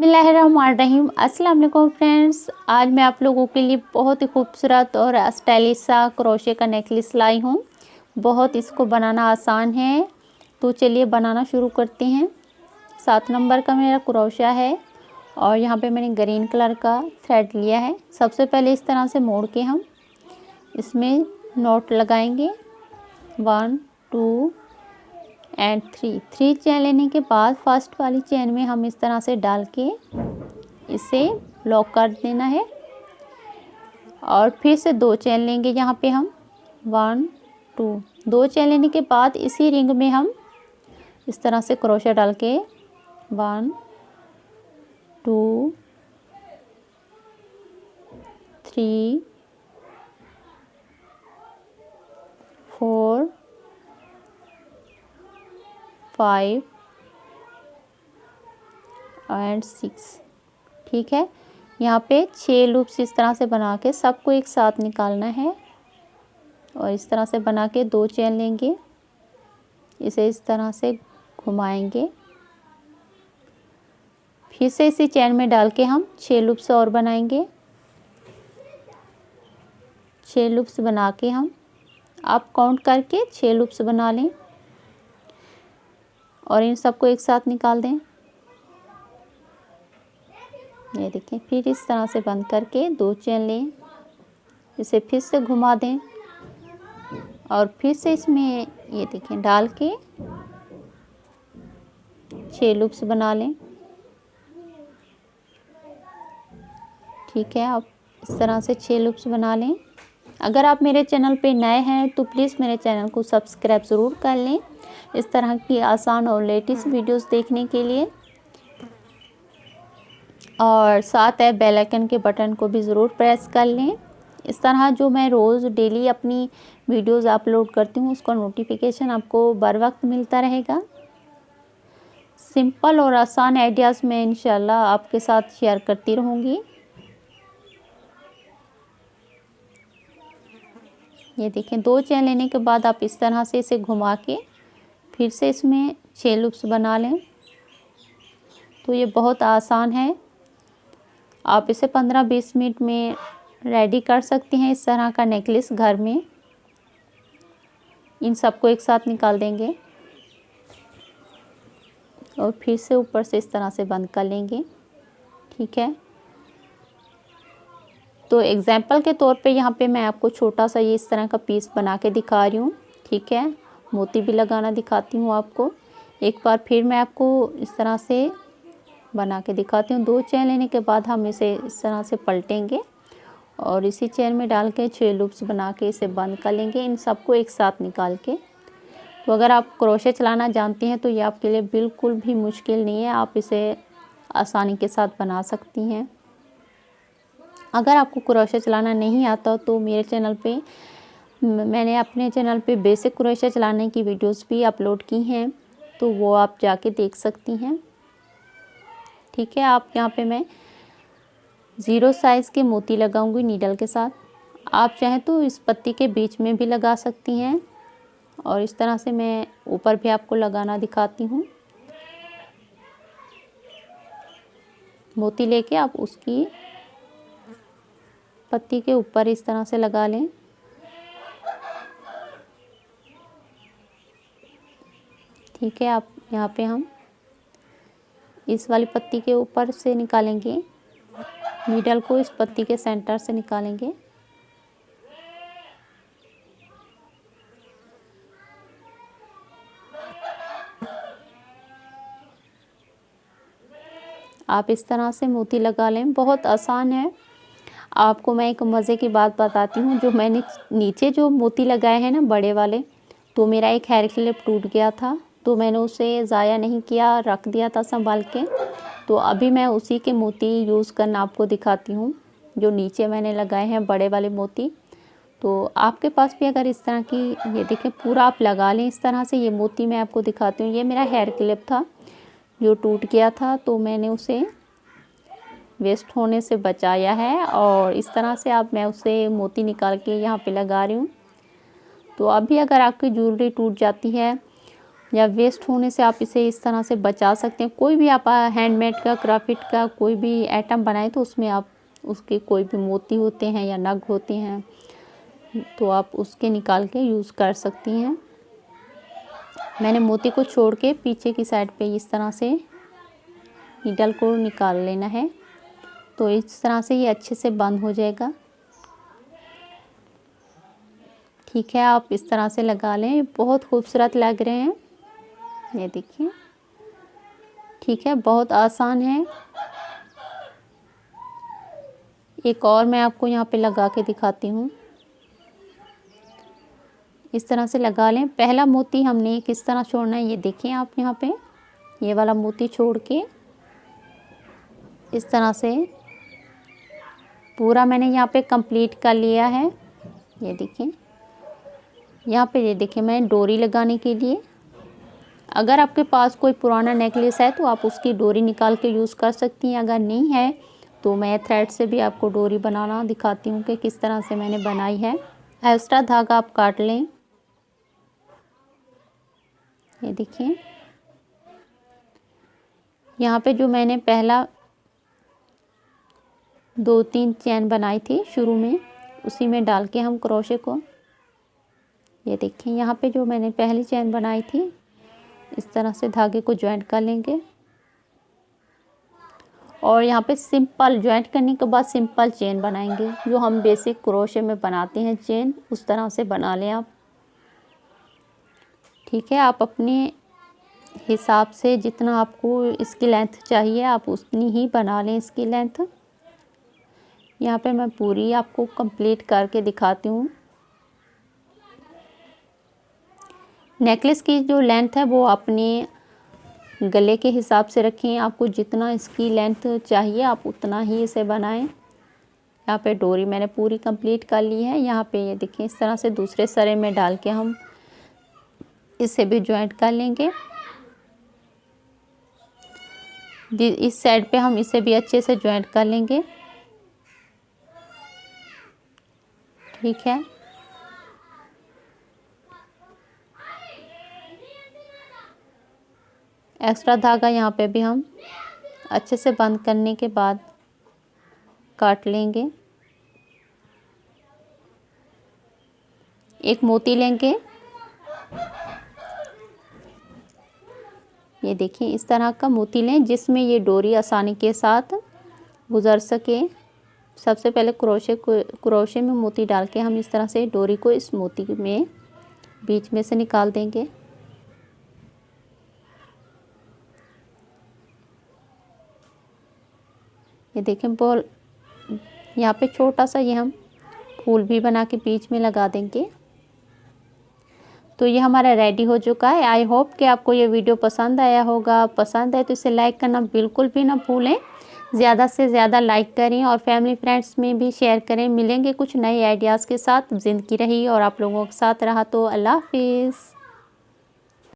बिस्मिल्लाहिर्रहमानिर्रहीम। अस्सलाम वालेकुम फ्रेंड्स, आज मैं आप लोगों के लिए बहुत ही खूबसूरत और स्टाइलिश सा क्रोशे का नेकलेस लाई हूँ। बहुत इसको बनाना आसान है, तो चलिए बनाना शुरू करते हैं। 7 नंबर का मेरा क्रोशा है और यहाँ पे मैंने ग्रीन कलर का थ्रेड लिया है। सबसे पहले इस तरह से मोड़ के हम इसमें नॉट लगाएंगे 1 2 एंड 3 चेन लेने के बाद फर्स्ट वाली चेन में हम इस तरह से डाल के इसे लॉक कर देना है और फिर से 2 चेन लेंगे। यहाँ पे हम 1 2 चेन लेने के बाद इसी रिंग में हम इस तरह से क्रोशा डाल के 1 2 3 4 5 एंड 6। ठीक है, यहाँ पे 6 लूप्स इस तरह से बना के सबको एक साथ निकालना है और इस तरह से बना के 2 चेन लेंगे, इसे इस तरह से घुमाएंगे, फिर से इसी चेन में डाल के हम 6 लूप्स और बनाएंगे। 6 लूप्स बना के हम आप काउंट करके 6 लूप्स बना लें और इन सबको एक साथ निकाल दें। ये देखें, फिर इस तरह से बंद करके 2 चेन लें, इसे फिर से घुमा दें और फिर से इसमें ये देखें डाल के 6 लूप्स बना लें। ठीक है, आप इस तरह से 6 लूप्स बना लें। अगर आप मेरे चैनल पे नए हैं तो प्लीज़ मेरे चैनल को सब्सक्राइब ज़रूर कर लें इस तरह की आसान और लेटेस्ट वीडियोस देखने के लिए, और साथ है बेल आइकन के बटन को भी ज़रूर प्रेस कर लें। इस तरह जो मैं रोज़ डेली अपनी वीडियोस अपलोड करती हूँ उसका नोटिफिकेशन आपको बर वक्त मिलता रहेगा। सिंपल और आसान आइडियाज़ मैं इंशाल्लाह आपके साथ शेयर करती रहूँगी। ये देखें, 2 चेन लेने के बाद आप इस तरह से इसे घुमा के फिर से इसमें 6 लूप्स बना लें। तो ये बहुत आसान है, आप इसे 15-20 मिनट में रेडी कर सकते हैं इस तरह का नेकलेस घर में। इन सबको एक साथ निकाल देंगे और फिर से ऊपर से इस तरह से बंद कर लेंगे। ठीक है, तो एग्जाम्पल के तौर पे यहाँ पे मैं आपको छोटा सा ये इस तरह का पीस बना के दिखा रही हूँ। ठीक है, मोती भी लगाना दिखाती हूँ आपको। एक बार फिर मैं आपको इस तरह से बना के दिखाती हूँ। 2 चेन लेने के बाद हम इसे इस तरह से पलटेंगे और इसी चेन में डाल के 6 लूप्स बना के इसे बंद कर लेंगे, इन सबको एक साथ निकाल के। तो अगर आप क्रोशे चलाना जानती हैं तो ये आपके लिए बिल्कुल भी मुश्किल नहीं है, आप इसे आसानी के साथ बना सकती हैं। अगर आपको क्रोशे चलाना नहीं आता तो मेरे चैनल पे मैंने अपने चैनल पे बेसिक क्रोशे चलाने की वीडियोस भी अपलोड की हैं, तो वो आप जाके देख सकती हैं। ठीक है, आप यहाँ पे मैं 0 साइज़ के मोती लगाऊंगी नीडल के साथ। आप चाहें तो इस पत्ती के बीच में भी लगा सकती हैं और इस तरह से मैं ऊपर भी आपको लगाना दिखाती हूँ। मोती लेके आप उसकी पत्ती के ऊपर इस तरह से लगा लें। ठीक है, आप यहाँ पे हम इस वाली पत्ती के ऊपर से निकालेंगे, नीडल को इस पत्ती के सेंटर से निकालेंगे। आप इस तरह से मोती लगा लें, बहुत आसान है। आपको मैं एक मज़े की बात बताती हूँ, जो मैंने नीचे जो मोती लगाए हैं ना बड़े वाले, तो मेरा एक हेयर क्लिप टूट गया था, तो मैंने उसे ज़ाया नहीं किया, रख दिया था संभाल के। तो अभी मैं उसी के मोती यूज़ करना आपको दिखाती हूँ, जो नीचे मैंने लगाए हैं बड़े वाले मोती। तो आपके पास भी अगर इस तरह की, ये देखें पूरा आप लगा लें इस तरह से। ये मोती मैं आपको दिखाती हूँ, ये मेरा हेयर क्लिप था जो टूट गया था, तो मैंने उसे वेस्ट होने से बचाया है और इस तरह से अब मैं उसे मोती निकाल के यहाँ पे लगा रही हूँ। तो अभी अगर आपकी ज्वेलरी टूट जाती है या वेस्ट होने से आप इसे इस तरह से बचा सकते हैं। कोई भी आप हैंडमेड का, क्राफ्ट का कोई भी आइटम बनाए तो उसमें आप उसके कोई भी मोती होते हैं या नग होते हैं तो आप उसके निकाल के यूज़ कर सकती हैं। मैंने मोती को छोड़ के पीछे की साइड पे इस तरह से नीडल को निकाल लेना है, तो इस तरह से ये अच्छे से बंद हो जाएगा। ठीक है, आप इस तरह से लगा लें, ये बहुत खूबसूरत लग रहे हैं, ये देखिए। ठीक है, बहुत आसान है। एक और मैं आपको यहाँ पे लगा के दिखाती हूँ। इस तरह से लगा लें। पहला मोती हमने किस तरह छोड़ना है ये देखिए आप यहाँ पे, ये वाला मोती छोड़ के इस तरह से पूरा मैंने यहाँ पे कंप्लीट कर लिया है। ये देखिए यहाँ पे, ये देखिए मैं डोरी लगाने के लिए, अगर आपके पास कोई पुराना नेकलेस है तो आप उसकी डोरी निकाल के यूज़ कर सकती हैं। अगर नहीं है तो मैं थ्रेड से भी आपको डोरी बनाना दिखाती हूँ कि किस तरह से मैंने बनाई है। एक्स्ट्रा धागा आप काट लें, ये देखिए। यहाँ पे जो मैंने पहला 2-3 चैन बनाई थी शुरू में, उसी में डाल के हम क्रोशे को, ये देखिए यहाँ पे जो मैंने पहली चैन बनाई थी इस तरह से धागे को ज्वाइंट कर लेंगे। और यहाँ पे सिंपल ज्वाइंट करने के बाद सिंपल चेन बनाएंगे, जो हम बेसिक क्रोशे में बनाते हैं चेन, उस तरह से बना लें आप। ठीक है, आप अपने हिसाब से जितना आपको इसकी लेंथ चाहिए आप उतनी ही बना लें इसकी लेंथ। यहाँ पे मैं पूरी आपको कंप्लीट करके दिखाती हूँ। नेकलेस की जो लेंथ है वो अपने गले के हिसाब से रखें, आपको जितना इसकी लेंथ चाहिए आप उतना ही इसे बनाएं। यहाँ पे डोरी मैंने पूरी कंप्लीट कर ली है। यहाँ पे ये देखिए इस तरह से दूसरे सरे में डाल के हम इसे भी ज्वाइंट कर लेंगे। इस साइड पे हम इसे भी अच्छे से ज्वाइंट कर लेंगे। ठीक है, एक्स्ट्रा धागा यहाँ पे भी हम अच्छे से बंद करने के बाद काट लेंगे। एक मोती लेंगे, ये देखिए इस तरह का मोती लें जिसमें ये डोरी आसानी के साथ गुजर सके। सबसे पहले क्रोशे में मोती डाल के हम इस तरह से डोरी को इस मोती में बीच में से निकाल देंगे। ये देखें बॉल, यहाँ पे छोटा सा ये हम फूल भी बना के बीच में लगा देंगे। तो ये हमारा रेडी हो चुका है। आई होप कि आपको ये वीडियो पसंद आया होगा। पसंद है तो इसे लाइक करना बिल्कुल भी ना भूलें। ज़्यादा से ज़्यादा लाइक करें और फैमिली फ्रेंड्स में भी शेयर करें। मिलेंगे कुछ नए आइडियाज़ के साथ। ज़िंदगी रही और आप लोगों के साथ रहा तो अल्लाह हाफिज़।